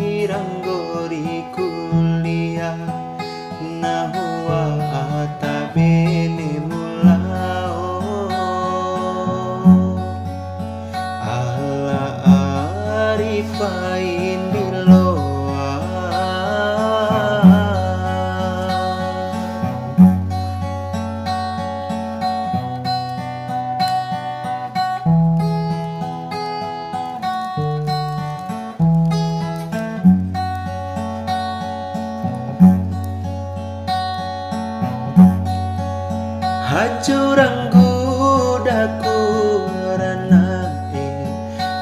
Usiranggori kuliah nahua atabene mulao ala arifain diloa hajuranggu daku ranake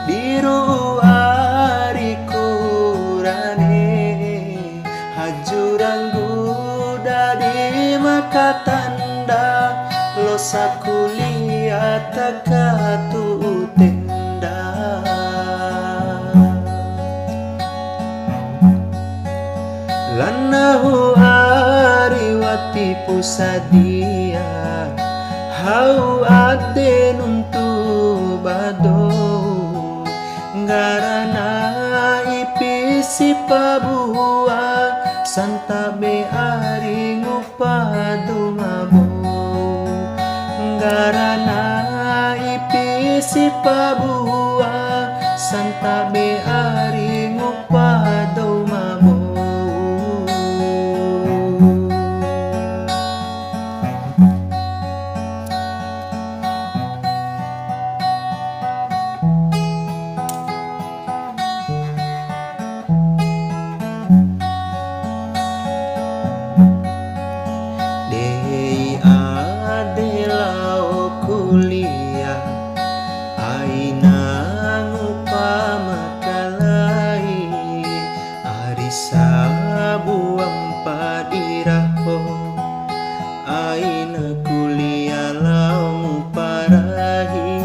biru ariku rane hajuranggu dari maka tanda losa kuliah takatu tenda lanahu ariwati pusadia hau ade nuntu bado ngarana ipisi pabua santabe ari ngupadu mabo ngarana ipisi pabua santabe ari ngupadu mabo kuliah aina ngupamakalai arisa buang padiraho aina kuliah lau nguparahi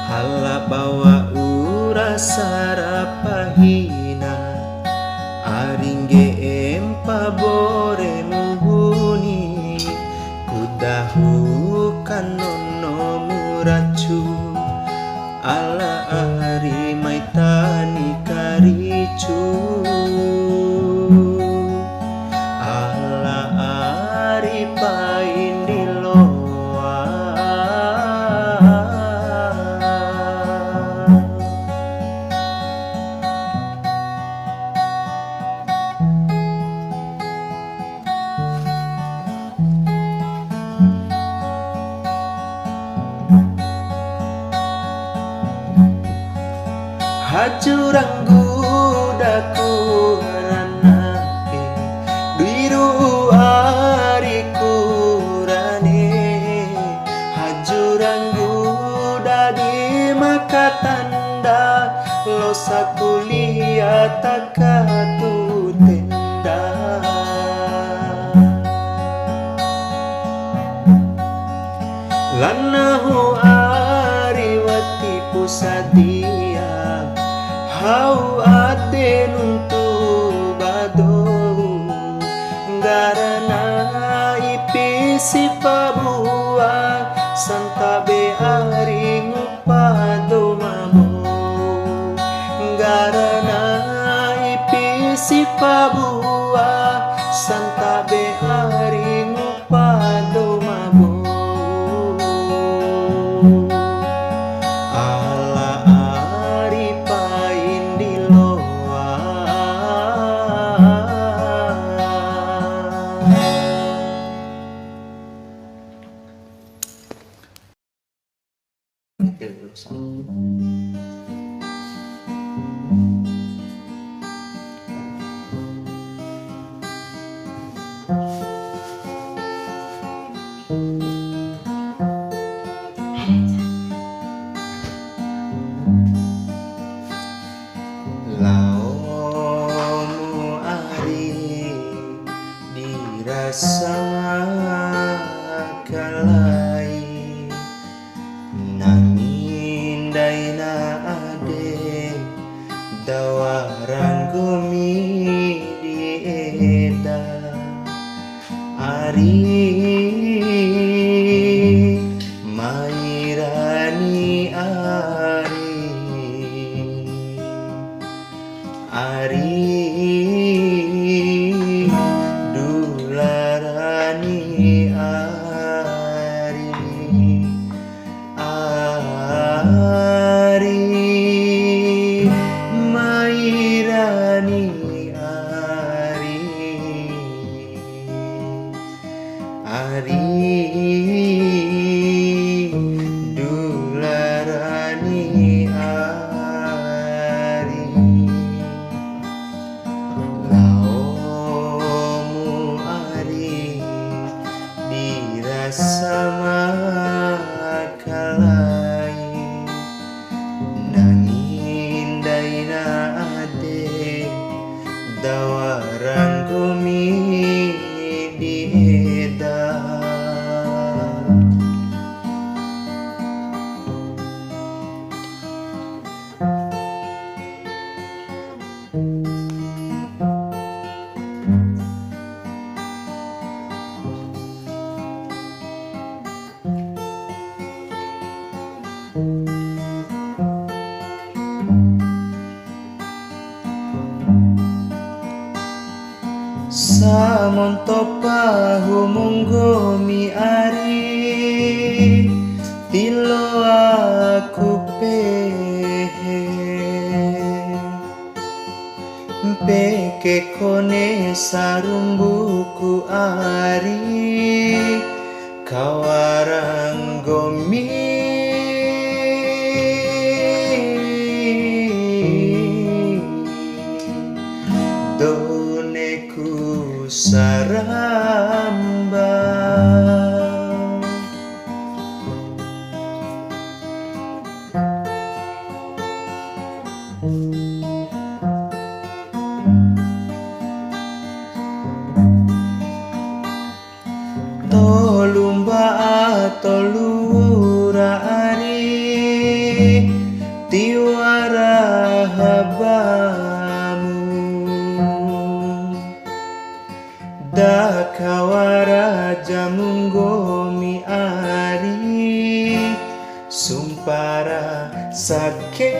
hala bawa urasa rapahina aringge empa bore muhuni kudahu kanono muracu ala ari maitani karicu ala ari paindiloa hajuranggu daku ranake biru ariku rane hajuranggu dadi maka tanda losa kuliah takatu tenda lanahu ariwati pusadia hau ade nuntu bado ngarana ipisi pabua santabe ari ngupado mamo ngarana ipisi pabua santabe ari ngupado mamo Laumu ari dirasa kalai nangin daina ade dawaranggumi dieda ari Ari dularani ari laomu ari dirasa makalai nangin daina ade dawarang gumi dieda Samonto pahu munggomi ari tilo aku pehe peke kone sarumbuku ari kawarang gomi doneku saramba tolumba tolura ari tiwara habamu dakawara jamunggomi ari sumpara sake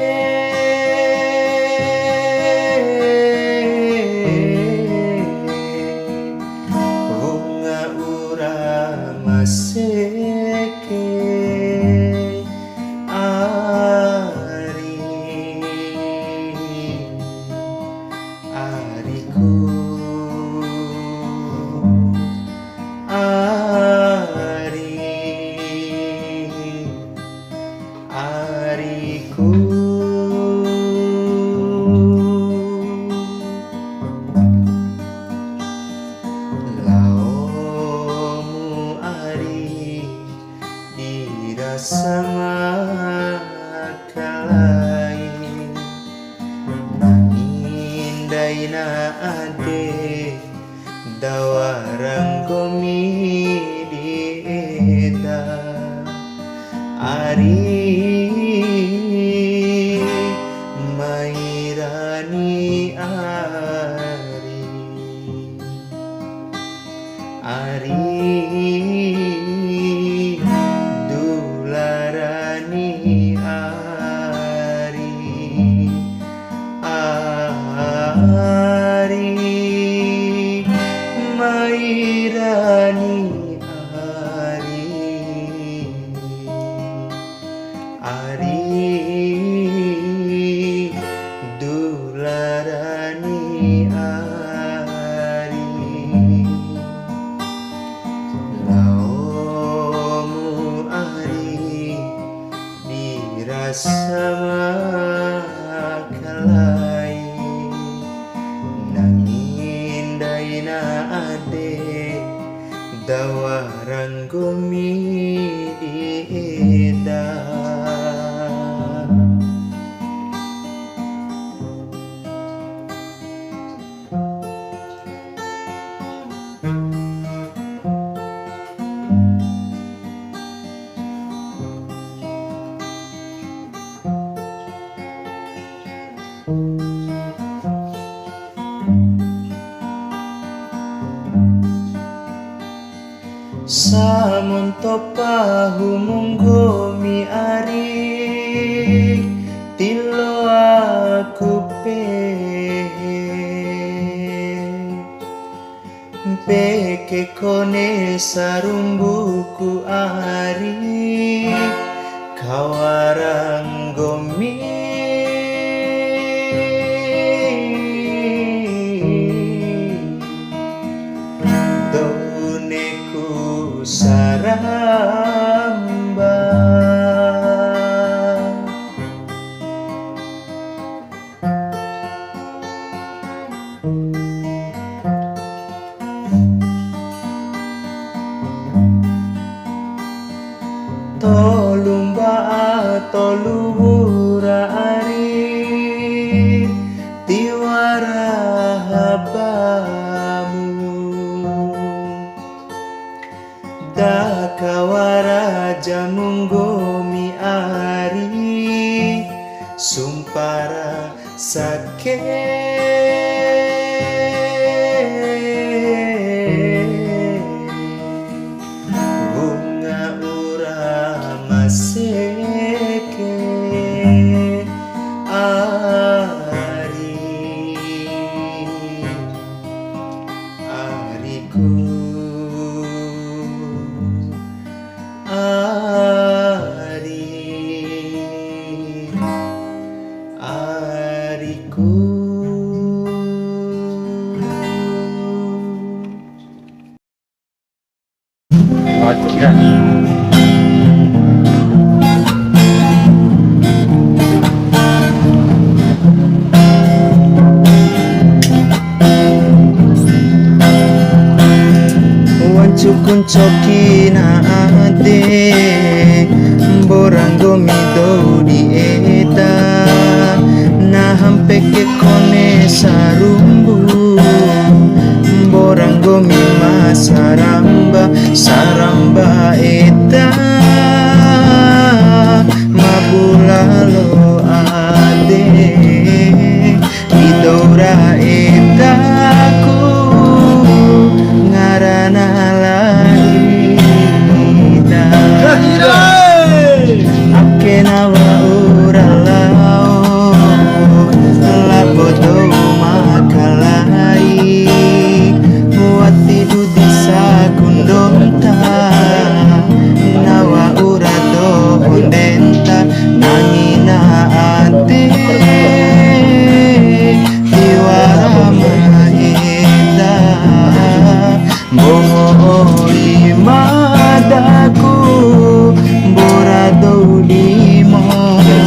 bunga ura maseke ari ariku ariku laomu ari dirasa makalai nangin daina ade dawarang gomi dieda ari mairani ari dularani ari mairani ari dularani ari laomu ari dirasa makalai nangin daina ade dawarang gomi dieda samonto pahu munggomi ari tilo aku pehe peke kone sarumbuku ari kawarang gomi doneku saramba. Tolumba toluhura ari tiwara habamu dakawara jamunggomi ari sumpara sake seke ariku ariku. Wancukun cokina ade borango mido di eta na hampe ke kone sarumbu borango mima saramba saramba eta mabulalo ade idora eta ku ngarana lahida akena wa uralao labodo makalai wati dudisa kundonta nawa urado hondenta nangina ate tiwara maeda bohoi madaku borado di mode.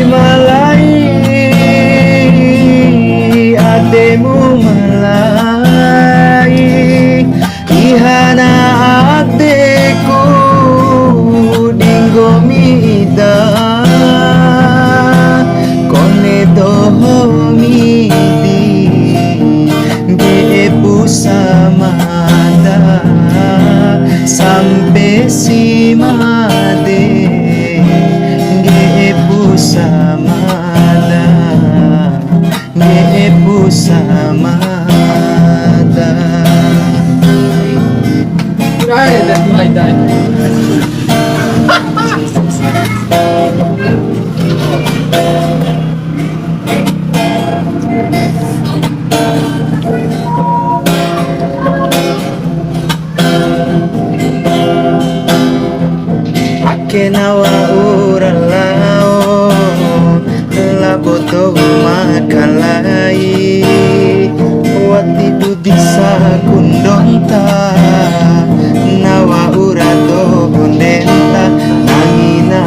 Malai ademu malai ihana adeku dinggomi ida kone dohomi di gebu samada sampai simade samada gebu samada. Right, that's my dad. Akenawa uralao laboto makalai wati dudisa kundonta nawa urado hondenta nangina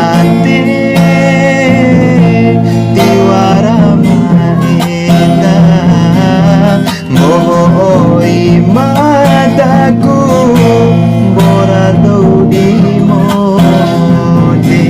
ate tiwara maeda bohoi madaku borado di mode.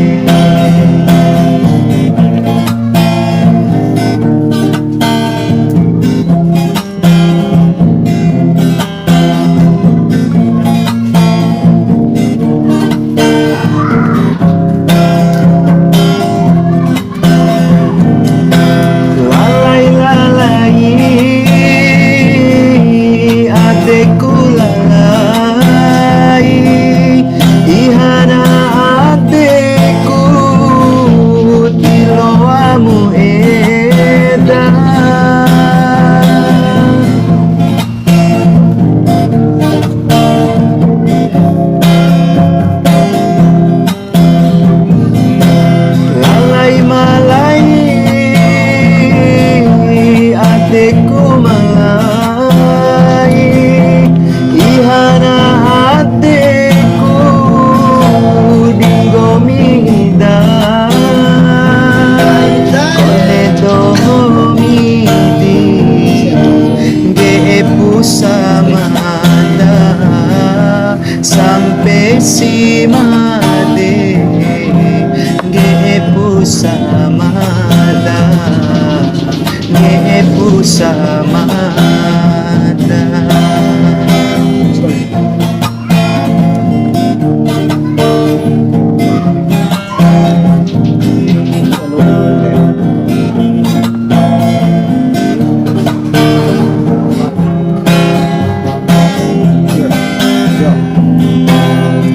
samada.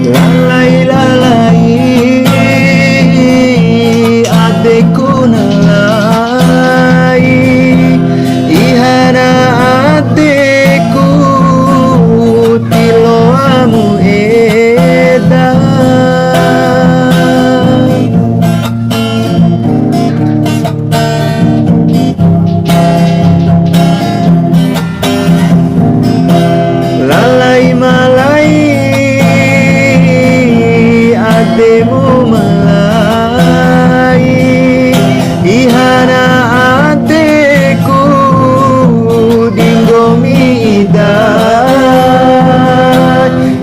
Lalai lalai adekku nalai ihana adekku tiloamu edan. Lalai malai ademu malai ihana adeku dinggomi idan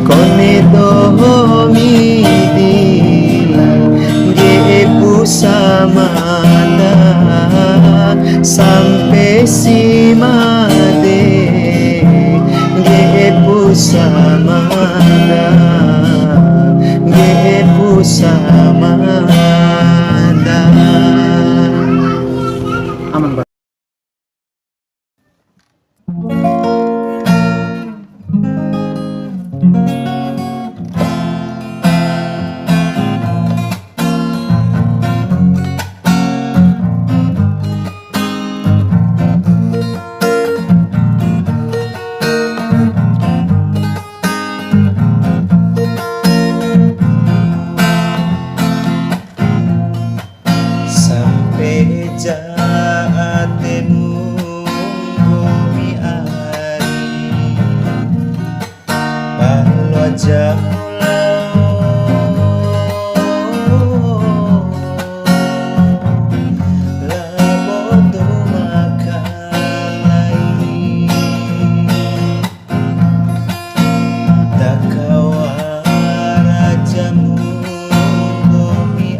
kone dohomi dilai gepu samada sampai simade gepu samada gepu samada. Aman Pak. Sampai jaatemu bumi ari balu aja laboto makalai takawara jamu bumi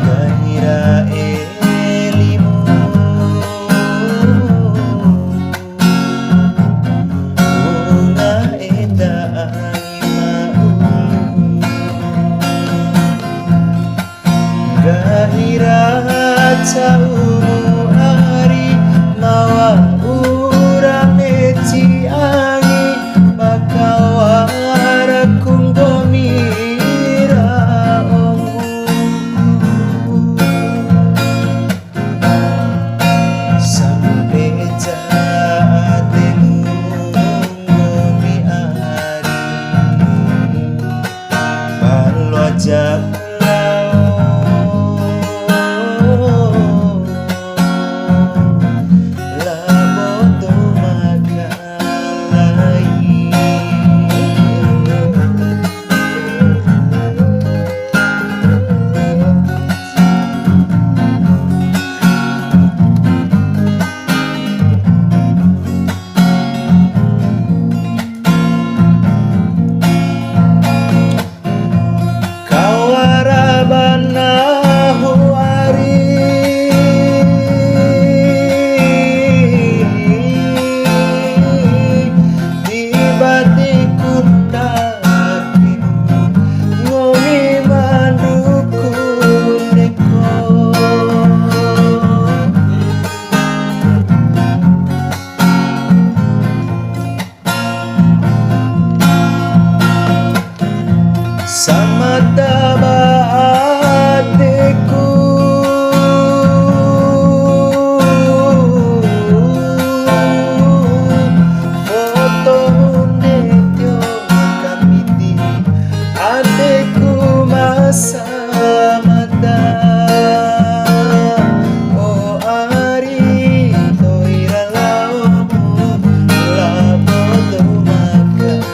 Gahira elimu bunga eta Gahira caumu ari mawa urame ciangi bakawara kunggomira sampai jaatemu ngomi ari balu aja laboto makalai. Kawarabana huari tiba-tiba kutaki ngomi manduku neko sama tabateku foto netyo kamiti adeku masa mata o ari toira laomu laboto makalai.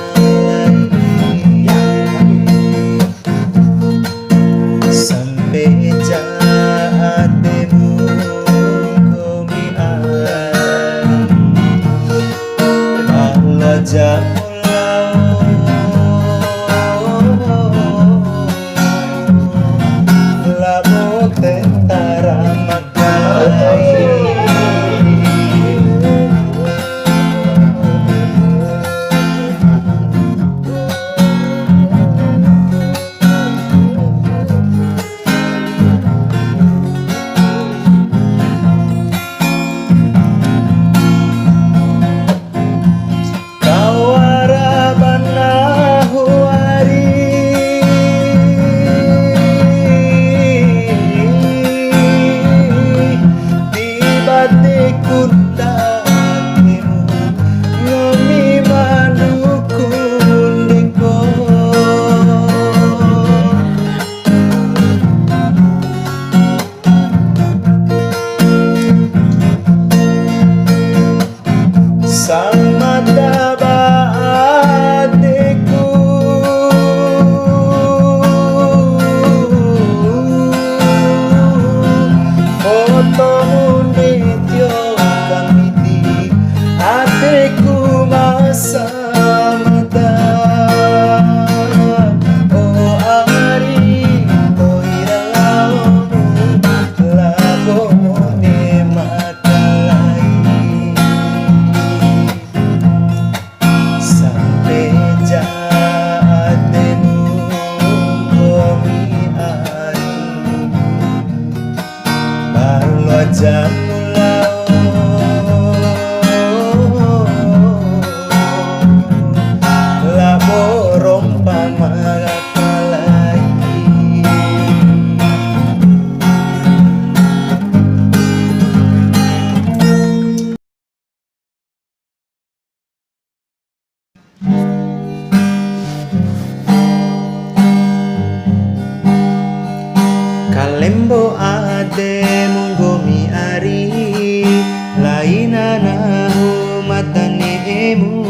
laina nahu matanemu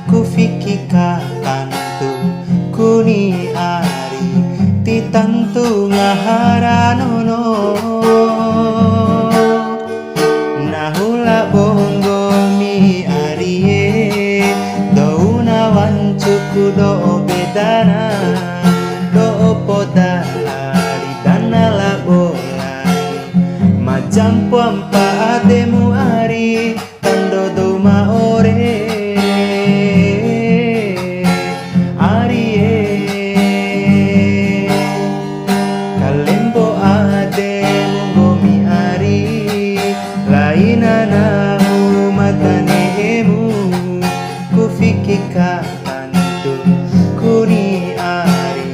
kufikika tantu kuni ari ti tantu ngaharanono nahula bongo mi arie douna wancuku do bedana do podari danala bolai macam pampa ademu ari tando do maore arie kalembo ademu gomi ari laina nahu matanemu kufikika tantu kuni ari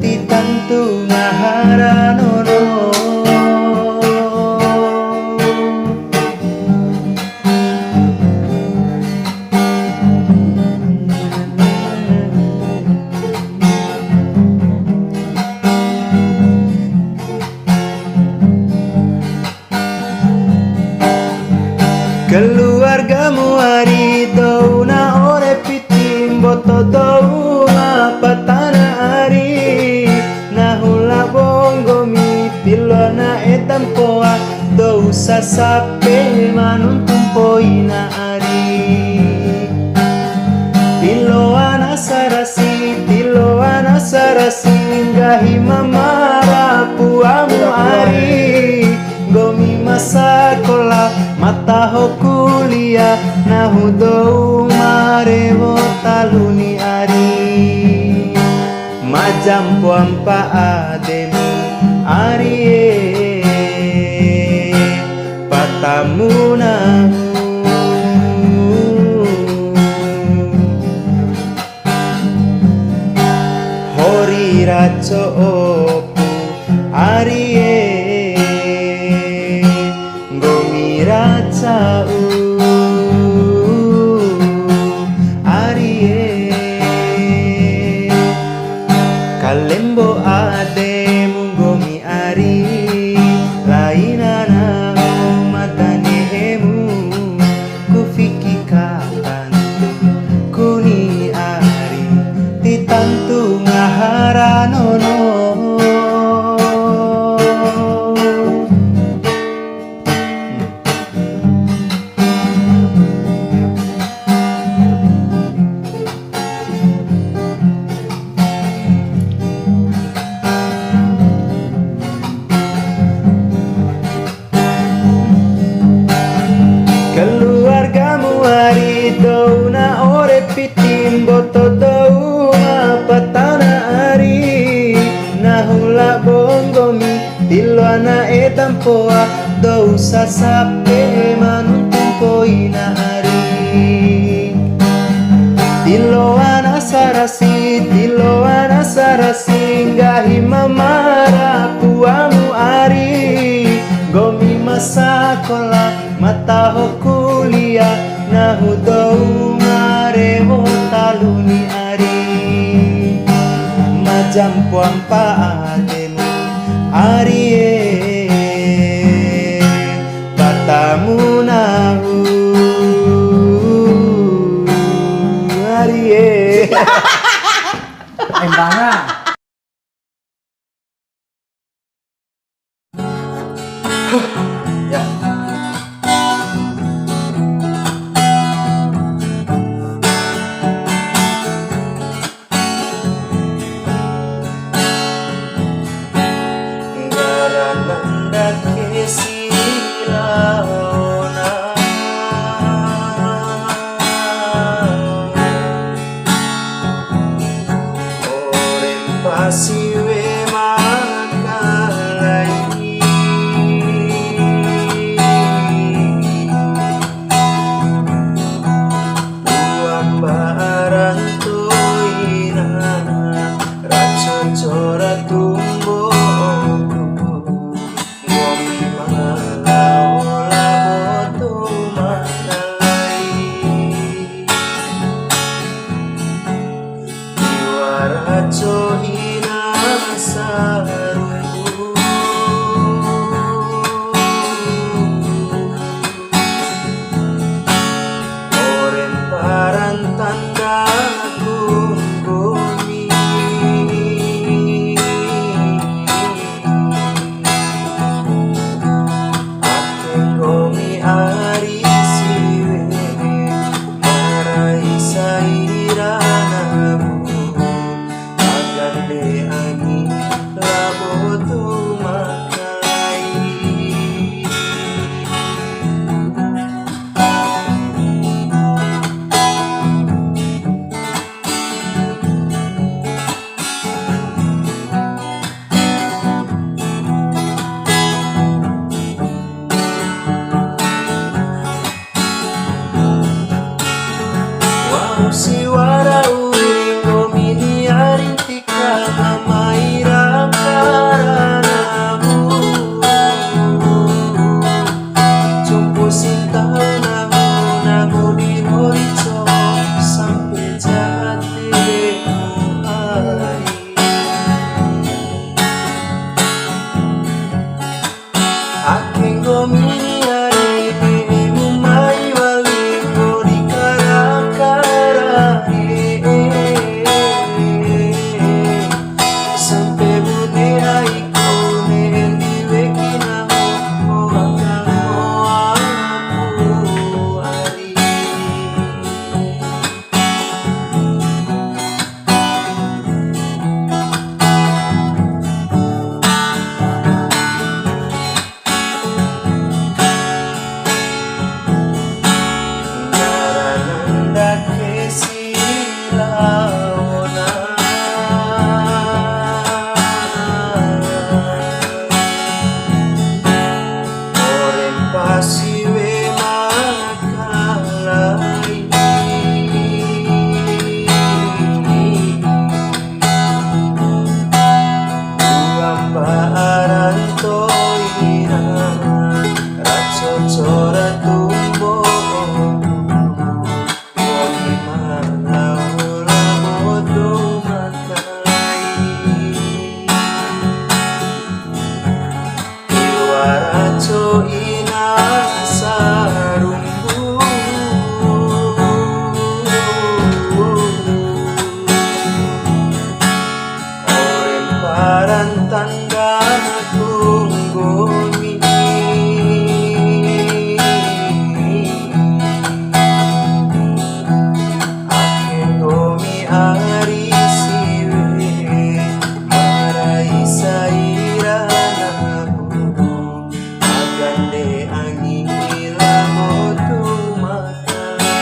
ti tantu ngaharanono keluargamu ari douna ore pitim boto douna patana ari nahula bongo mi pilona etam poa dousa sape manuntum poina ari tiloana sarasi gahi mamara puamu ari gomi masakola mata ho kuliah nahu dou marewo taluni ari majam puampa ademu arie patamu nahu hori raco opu arie racau arie kalembo ademu gomi ari laina nahu matanemu kufikika tantu kuni ari ti tantu ngaharanono keluargamu ari douna ore pitim boto douna patana ari nahula bongo mi tiluana etam poa dousa sape manuntum poina ari tiloana sarasi gahi mamara puamu ari gomi masakola mata ho kuliah nahu dou marewo taluni ari majam puampa ademu arie patamu nahu arie Embangan. ya tanda gumi. Aking gomi ari siwe marai sa iranamu. Agande ani labot umakai. Siwara uring gomini arintika mamaira karanamu. Jumpo sintaw namu di horizon sampai jatimu hari. Aking gomini arimu mai walingo di sampai bune aiku nendi wekina ho akan aku hari. Narananda kesilaona oren pasiwe makalai. Uambaran toina raco cora tumbo. Raco ina sarumbu oren paran tanda gumi. Aking gomi ari siwe marai sa iranamu. Agande angin labot umakai.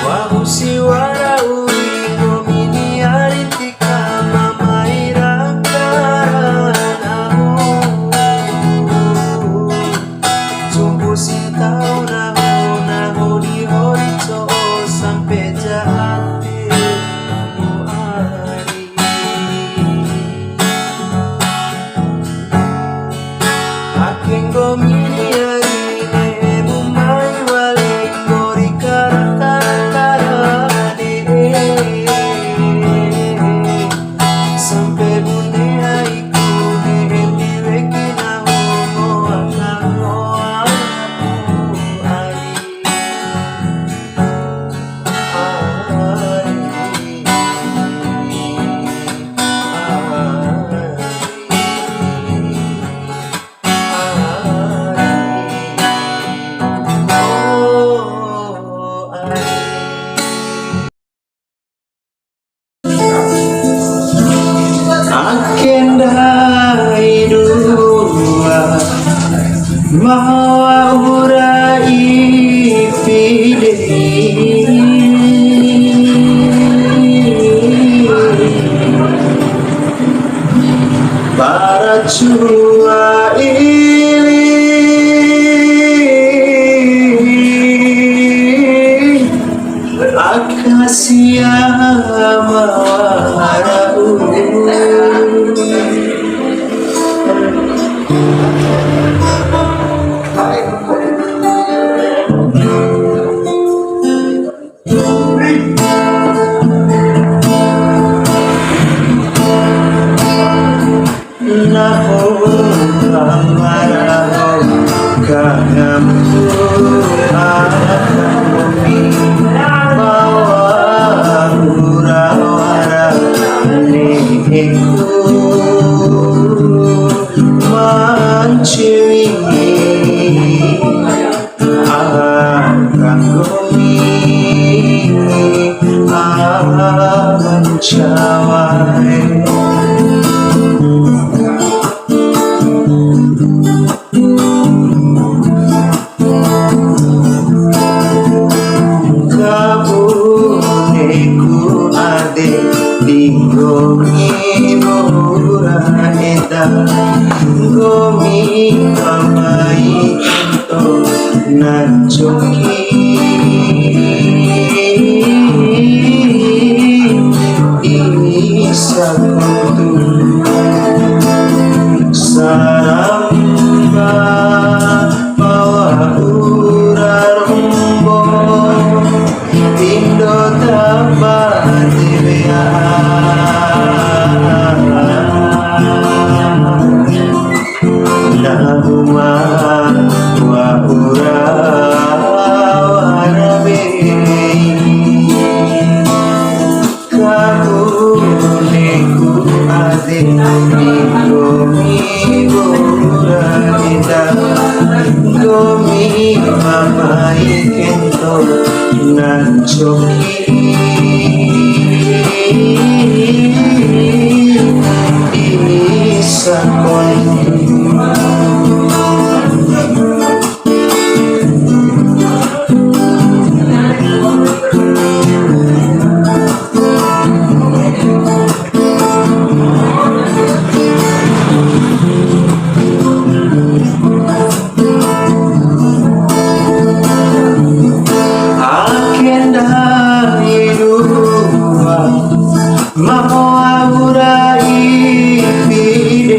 Wau siwara uring gomini arintika mamaira karanamu. Jumpo sintaw namu di horizon sampai jatimu hari. Aking gomini arimu mai walingo di sampai bune aiku nendi wekina ho akan aku hari. Akendai dua mawa urai pide para cua ili akasia mawara amarahmu kanamu akan bumi bawa hura-hara neku menciumi akan bumi akan cawai kabuneku ade dingomi murah edan gomi mamai kento nacoki isa kuntu saramba bawa urarumbo Indo tabat dia Nahuma wa ura warabe kabuneku ade gomi bura kita gomi mamai kento nacoki isa kontu Mamo aura ipide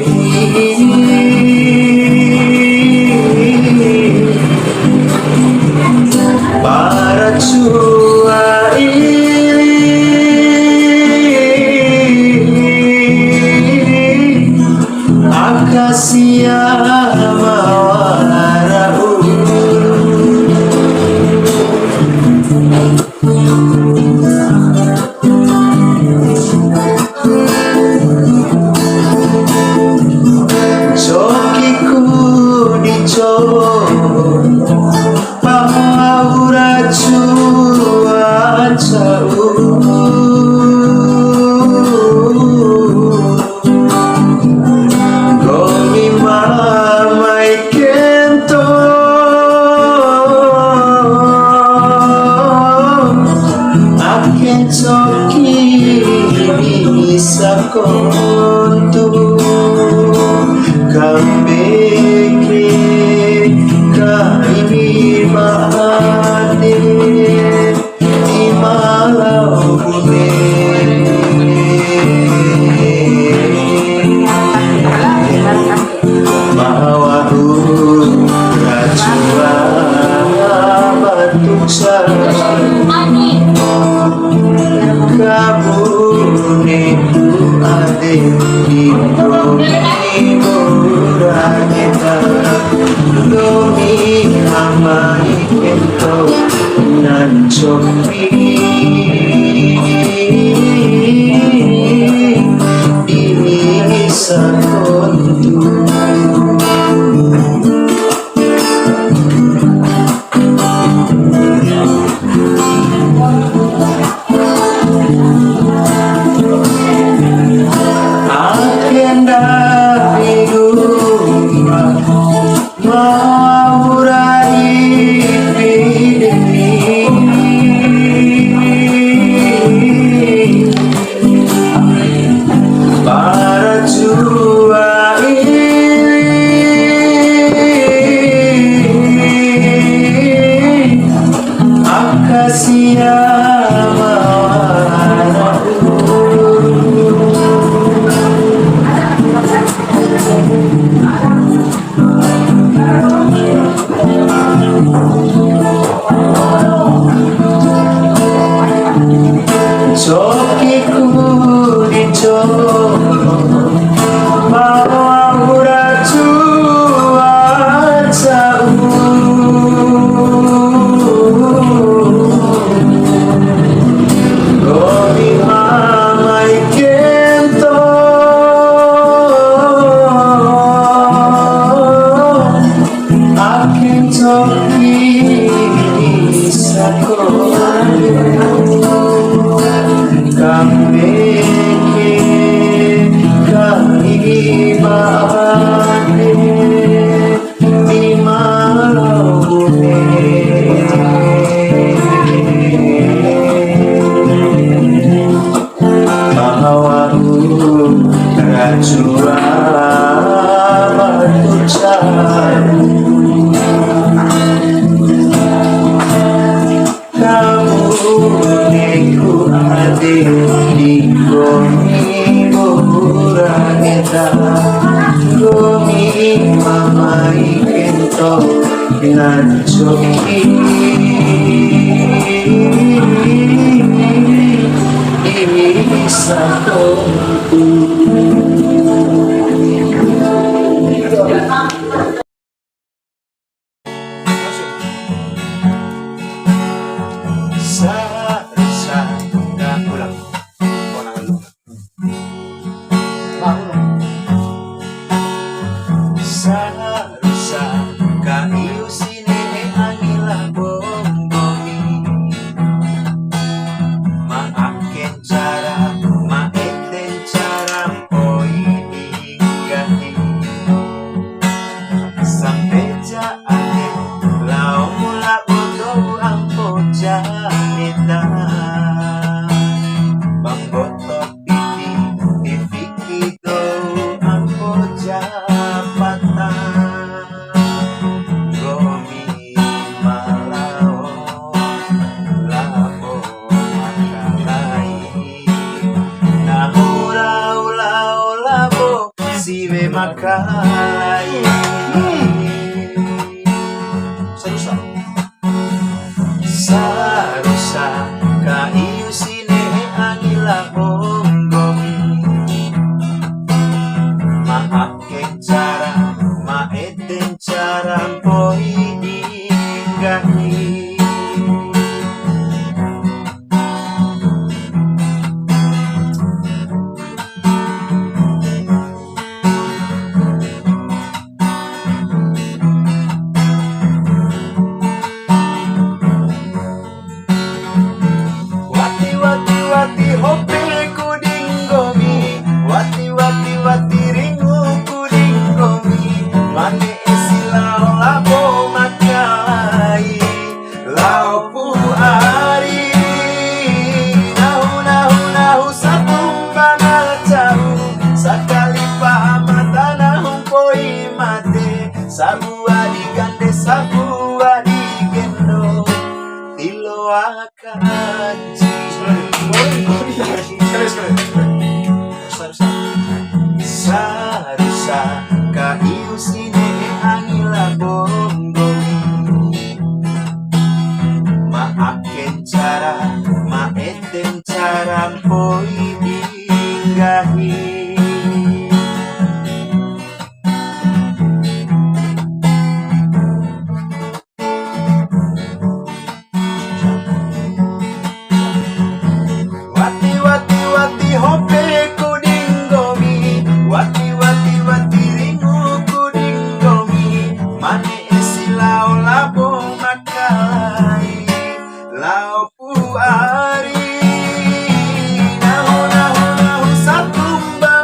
para chua akasia mawara gomi mamai kento aken coki bisa kontu kambeke kaini mate imalau bune bawa racua batuk kabuneku ade di gomi murah kita gomi amai kento nacoki isa kontu Cokiku dicoba bawa Kamu ade di gomi murah eta gomi mama ikento nancoki satu Seharusnya enggak ulang. Ulangan dulu. Seharusnya kayu sini anilah bombomi. Maaken cara, maeten cara poi gahi. Sampai jaane lau mula bodoh ampo janeta. Bangboto piti tifiki do ampo japata. Gomi malao labo makalai. Nahurau lau labo siwe makalai. Seharusnya kayu sini anilah bonggomi. Maaken cara, maeten cara poi dinggahi. Wati hope kuding gomi, wati ringu kuding gomi. Mane esilau labo makalai, lau pu ari. Nahu satumba jauh, sakali pahamata nahum poi mate. Sabua digande, sabua digendo, tilo akan Seharusnya kayu sini anilah bonggomi. Maaken cara, maeten cara poi dinggahi. Wati hope kuding gomi, wati ringu kuding gomi. Mane esilau labo makalai, lau pu ari. Nahu satumba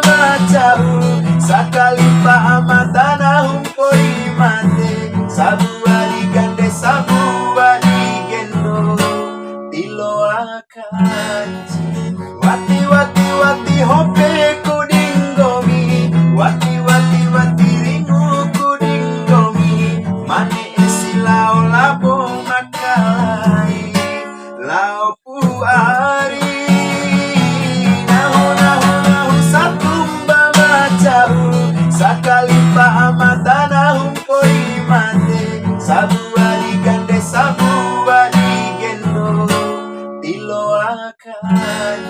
jauh, sakali pahamata nahum poi mate. Sabua digande, sabua digendo, tilo akan Wati hope kuding gomi, wati ringu kuding gomi. Mane esilau labo makalai, lau pu ari. Nahu satumba jauh, sakali pahamata nahum poi mate. Sabua digande, sabua digendo, tilo akan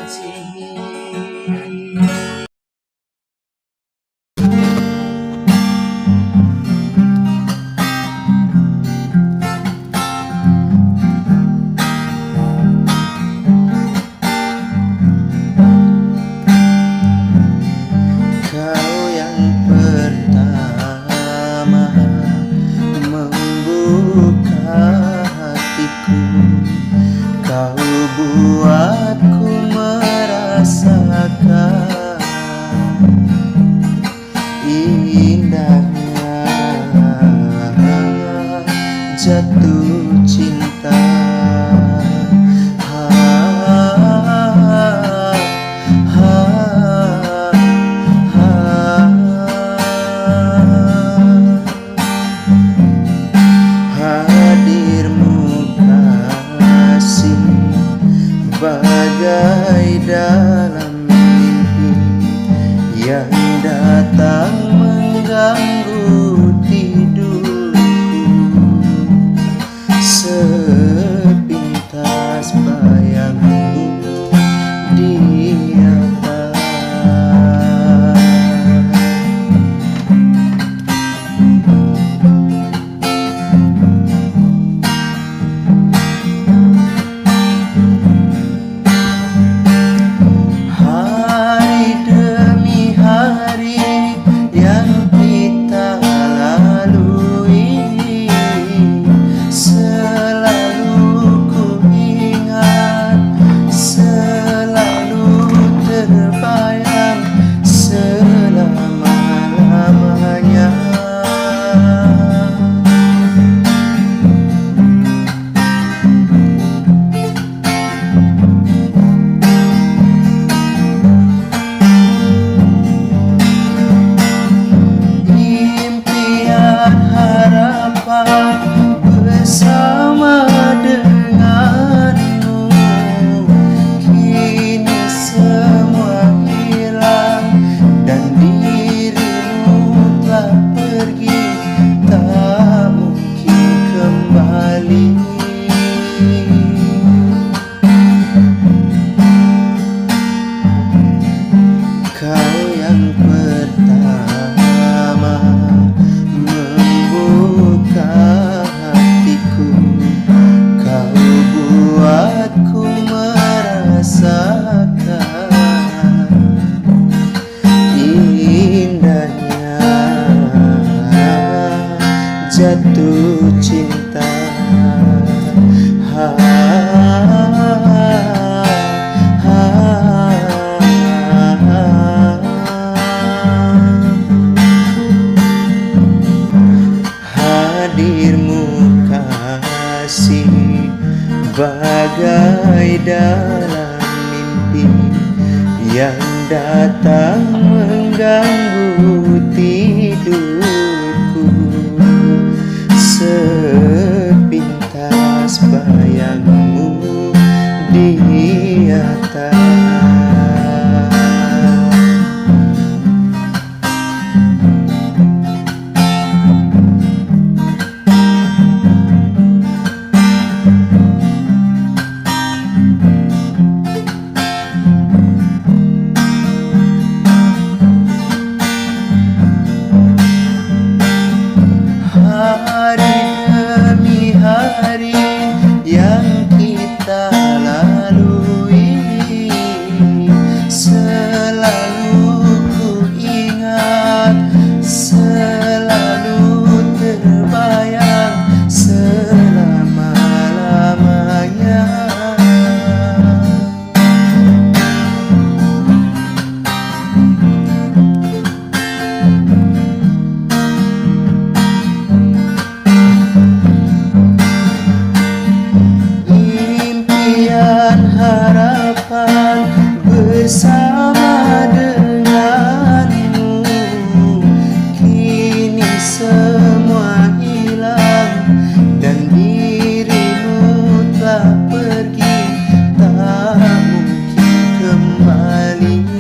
Kau yang pertama membuka hatiku. Kau buatku merasakan indahnya jatuh cinta. jatuh cinta. Hadirmu kasih bagai dalam mimpi yang datang mengganggu tidurku. Sepintas bayangmu di atas. Hari demi hari yang kita lalui, selalu ku ingat, selalu terbayang selama-lamanya. Harapan bersama denganmu, kini semua hilang dan dirimu telah pergi, tak mungkin kembali.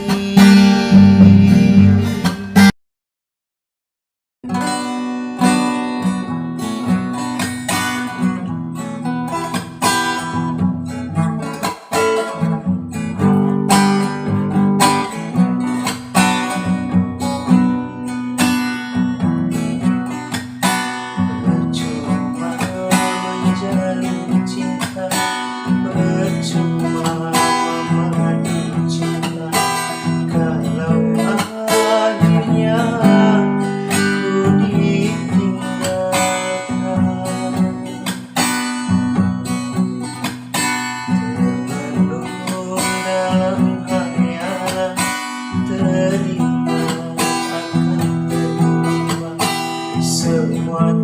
Percuma memadu cinta kalau akhirnya ku ditinggalkan. Terlelung dalam khayalan, teringat akan terima semua.